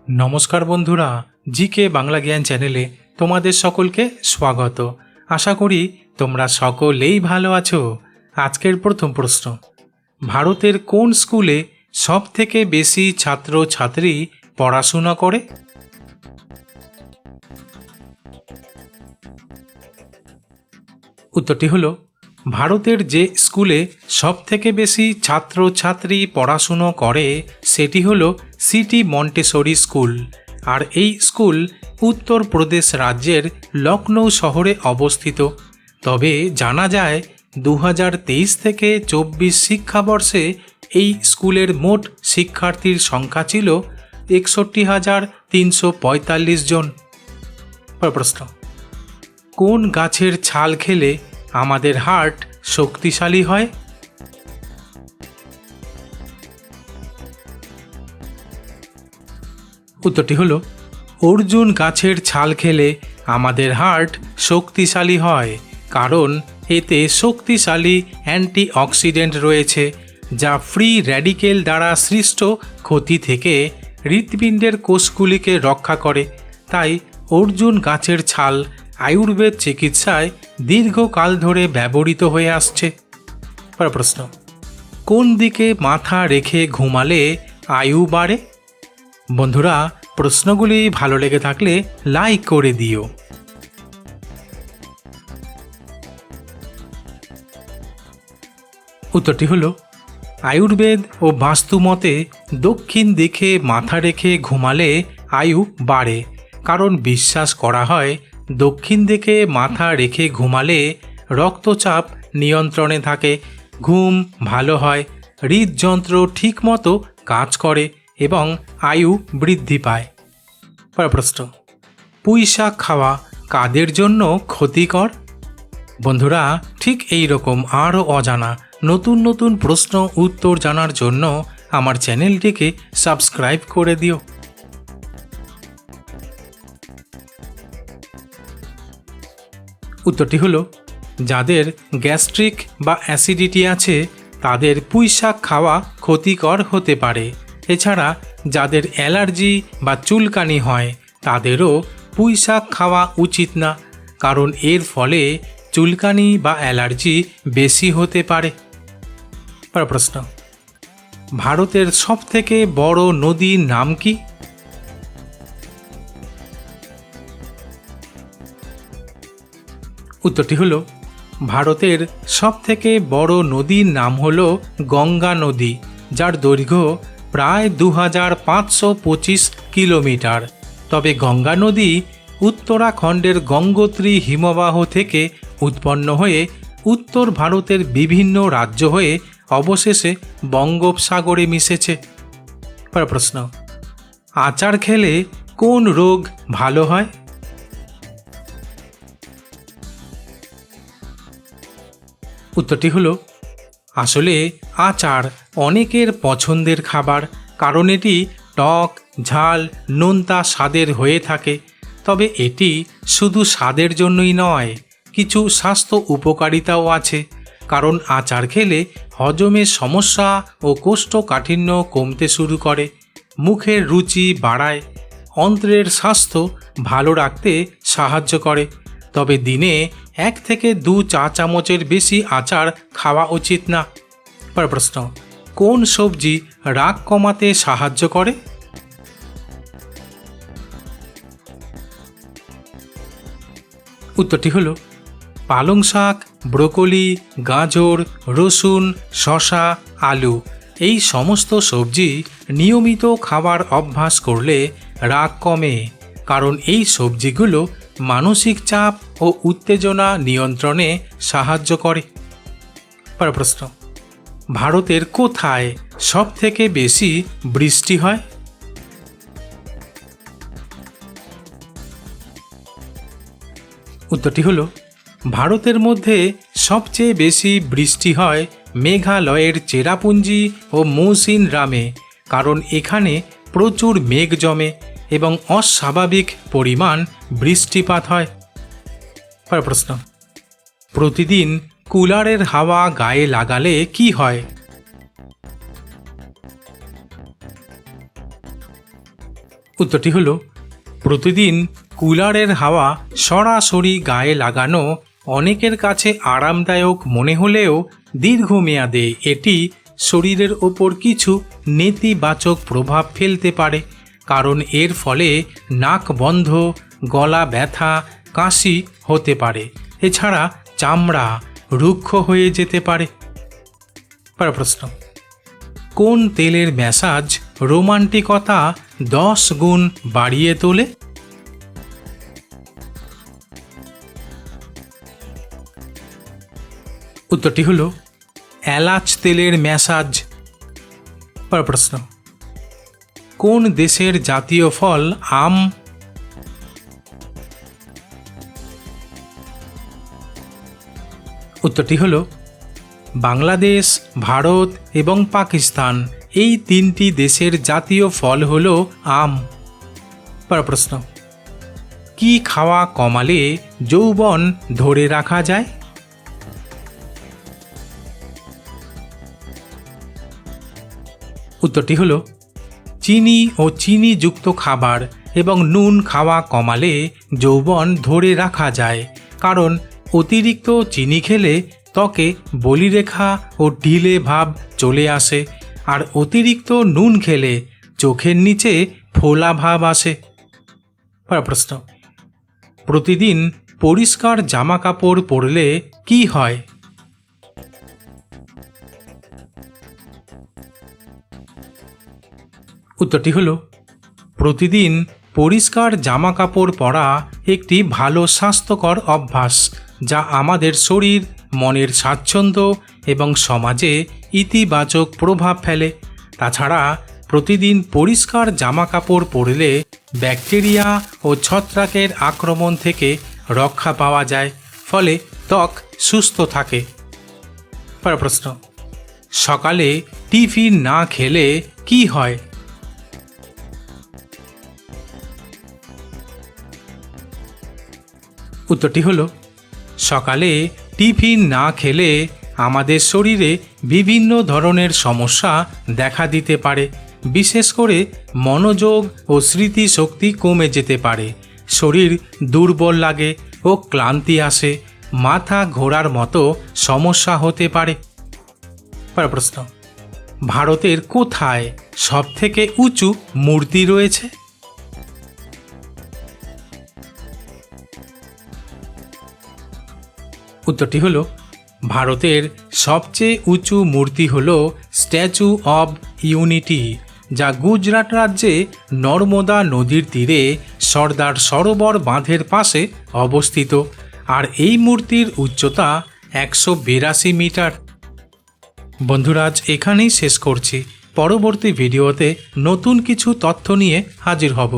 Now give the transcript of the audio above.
নমস্কার বন্ধুরা, জিকে বাংলা জ্ঞান চ্যানেলে তোমাদের সকলকে স্বাগত। আশা করি তোমরা সকলেই ভালো আছো। আজকের প্রথম প্রশ্ন, ভারতের কোন স্কুলে সবথেকে বেশি ছাত্রছাত্রী পড়াশোনা করে? উত্তরটি হলো, ভারতের যে স্কুলে সবথেকে বেশি ছাত্রছাত্রী পড়াশুনো করে সেটি হলো সিটি মন্টেসরি স্কুল। আর এই স্কুল উত্তরপ্রদেশ রাজ্যের লখনৌ শহরে অবস্থিত। তবে জানা যায় 2023 থেকে 24 শিক্ষাবর্ষে এই স্কুলের মোট শিক্ষার্থীর সংখ্যা ছিল 61,345 জন। প্রশ্ন, কোন গাছের ছাল খেলে আমাদের হার্ট শক্তিশালী হয়? উত্তরটি হলো, অর্জুন গাছের ছাল খেলে আমাদের হার্ট শক্তিশালী হয়, কারণ এতে শক্তিশালী অ্যান্টিঅক্সিডেন্ট রয়েছে যা ফ্রি র্যাডিকেল দ্বারা সৃষ্ট ক্ষতি থেকে হৃৎপিণ্ডের কোষগুলিকে রক্ষা করে। তাই অর্জুন গাছের ছাল আয়ুর্বেদ চিকিৎসায় দীর্ঘকাল ধরে ব্যবহৃত হয়ে আসছে। প্রশ্ন, কোন দিকে মাথা রেখে ঘুমালে আয়ু বাড়ে? বন্ধুরা, প্রশ্নগুলি ভালো লেগে থাকলে লাইক করে দিও। উত্তরটি হলো, আয়ুর্বেদ ও বাস্তু মতে দক্ষিণ দিকে মাথা রেখে ঘুমালে আয়ু বাড়ে, কারণ বিশ্বাস করা হয় দক্ষিণ দিকে মাথা রেখে ঘুমালে রক্তচাপ নিয়ন্ত্রণে থাকে, ঘুম ভালো হয়, হৃদযন্ত্র ঠিকমতো কাজ করে এবং আয়ু বৃদ্ধি পায়। প্রশ্ন, পুঁই শাক খাওয়া কাদের জন্য ক্ষতিকর? বন্ধুরা, ঠিক এই রকম আরও অজানা নতুন নতুন প্রশ্ন উত্তর জানার জন্য আমার চ্যানেলটিকে সাবস্ক্রাইব করে দিও। উত্তরটি হলো, যাদের গ্যাস্ট্রিক বা অ্যাসিডিটি আছে তাদের পুঁই শাক খাওয়া ক্ষতিকর হতে পারে। এছাড়া যাদের অ্যালার্জি বা চুলকানি হয় তাদেরও পুঁই শাক খাওয়া উচিত না, কারণ এর ফলে চুলকানি বা অ্যালার্জি বেশি হতে পারে। প্রশ্ন, ভারতের সবথেকে বড় নদীর নাম কি? উত্তরটি হলো, ভারতের সবথেকে বড় নদীর নাম হলো গঙ্গা নদী, যার দৈর্ঘ্য প্রায় 2525 কিলোমিটার। তবে গঙ্গা নদী উত্তরাখণ্ডের গঙ্গোত্রী হিমবাহ থেকে উৎপন্ন হয়ে উত্তর ভারতের বিভিন্ন রাজ্য হয়ে অবশেষে বঙ্গোপসাগরে মিশেছে। প্রশ্ন, আচার খেলে কোন রোগ ভালো হয়? উত্তরটি হলো, আসলে আচার অনেকের পছন্দের খাবার, কারণ এটি টক, ঝাল, নোনতা স্বাদের হয়ে থাকে। তবে এটি শুধু স্বাদের জন্যই নয়, কিছু স্বাস্থ্য উপকারিতাও আছে, কারণ আচার খেলে হজমের সমস্যা ও কোষ্ঠকাঠিন্য কমতে শুরু করে, মুখের রুচি বাড়ায়, অন্ত্রের স্বাস্থ্য ভালো রাখতে সাহায্য করে। তবে দিনে 1 থেকে 2 চা চামচের বেশি আচার খাওয়া উচিত না। প্রশ্ন, কোন সবজি রাগ কমাতে সাহায্য করে? উত্তরটি হলো, পালং শাক, ব্রোকলি, গাজর, রসুন, শসা, আলু এই সমস্ত সবজি নিয়মিত খাবার অভ্যাস করলে রাগ কমে, কারণ এই সবজিগুলো মানসিক চাপ ও উত্তেজনা নিয়ন্ত্রণে সাহায্য করে। প্রশ্ন, ভারতের কোথায় সবথেকে বেশি বৃষ্টি হয়? উত্তরটি হলো, ভারতের মধ্যে সবচেয়ে বেশি বৃষ্টি হয় মেঘালয়ের চেরাপুঞ্জি ও মৌসিনরামে, কারণ এখানে প্রচুর মেঘ জমে এবং অস্বাভাবিক পরিমাণ বৃষ্টিপাত হয়। প্রশ্ন, প্রতিদিন কুলারের হাওয়া গায়ে লাগালে কি হয়? উত্তরটি হলো প্রতিদিন কুলারের হাওয়া সরাসরি গায়ে লাগানো অনেকের কাছে আরামদায়ক মনে হলেও দীর্ঘমেয়াদে এটি শরীরের ওপর কিছু নেতিবাচক প্রভাব ফেলতে পারে, কারণ এর ফলে নাক বন্ধ, গলা ব্যথা, কাশি হতে পারে। এছাড়া চামড়া রুক্ষ হয়ে যেতে পারে। পরের প্রশ্ন, কোন তেলের ম্যাসাজ রোমান্টিকতা 10 গুণ বাড়িয়ে তোলে? উত্তরটি হলো এলাচ তেলের ম্যাসাজ। পরের প্রশ্ন, কোন দেশের জাতীয় ফল আম? উত্তরটি হলো বাংলাদেশ, ভারত এবং পাকিস্তান, এই 3টি দেশের জাতীয় ফল হলো আম। পরের প্রশ্ন, কি খাওয়া কমালে যৌবন ধরে রাখা যায়? উত্তরটি হলো চিনি ও চিনিযুক্ত খাবার এবং নুন খাওয়া কমালে যৌবন ধরে রাখা যায়, কারণ অতিরিক্ত চিনি খেলে ত্বকে বলিরেখা ও ঢিলে ভাব চলে আসে, আর অতিরিক্ত নুন খেলে চোখের নিচে ফোলা ভাব আসে। পরের প্রশ্ন, প্রতিদিন পরিষ্কার জামা কাপড় পরলে কি হয়? উত্তরটি হলো প্রতিদিন পরিষ্কার জামা কাপড় পরা একটি ভালো স্বাস্থ্যকর অভ্যাস, যা আমাদের শরীর, মনের স্বাচ্ছন্দ্য এবং সমাজে ইতিবাচক প্রভাব ফেলে। তাছাড়া প্রতিদিন পরিষ্কার জামা কাপড় পরলে ব্যাকটেরিয়া ও ছত্রাকের আক্রমণ থেকে রক্ষা পাওয়া যায়, ফলে ত্বক সুস্থ থাকে। পরের প্রশ্ন, সকালে টিফিন না খেলে কি হয়? উত্তরটি হলো সকালে টিফিন না খেলে আমাদের শরীরে বিভিন্ন ধরনের সমস্যা দেখা দিতে পারে। বিশেষ করে মনোযোগ ও স্মৃতিশক্তি কমে যেতে পারে, শরীর দুর্বল লাগে ও ক্লান্তি আসে, মাথা ঘোরার মতো সমস্যা হতে পারে। পরের প্রশ্ন, ভারতের কোথায় সবথেকে উঁচু মূর্তি রয়েছে? উত্তরটি হলো ভারতের সবচেয়ে উঁচু মূর্তি হল স্ট্যাচু অব ইউনিটি, যা গুজরাট রাজ্যে নর্মদা নদীর তীরে সর্দার সরোবর বাঁধের পাশে অবস্থিত, আর এই মূর্তির উচ্চতা 182 মিটার। বন্ধুরা, আজ এখানেই শেষ করছি। পরবর্তী ভিডিওতে নতুন কিছু তথ্য নিয়ে হাজির হব।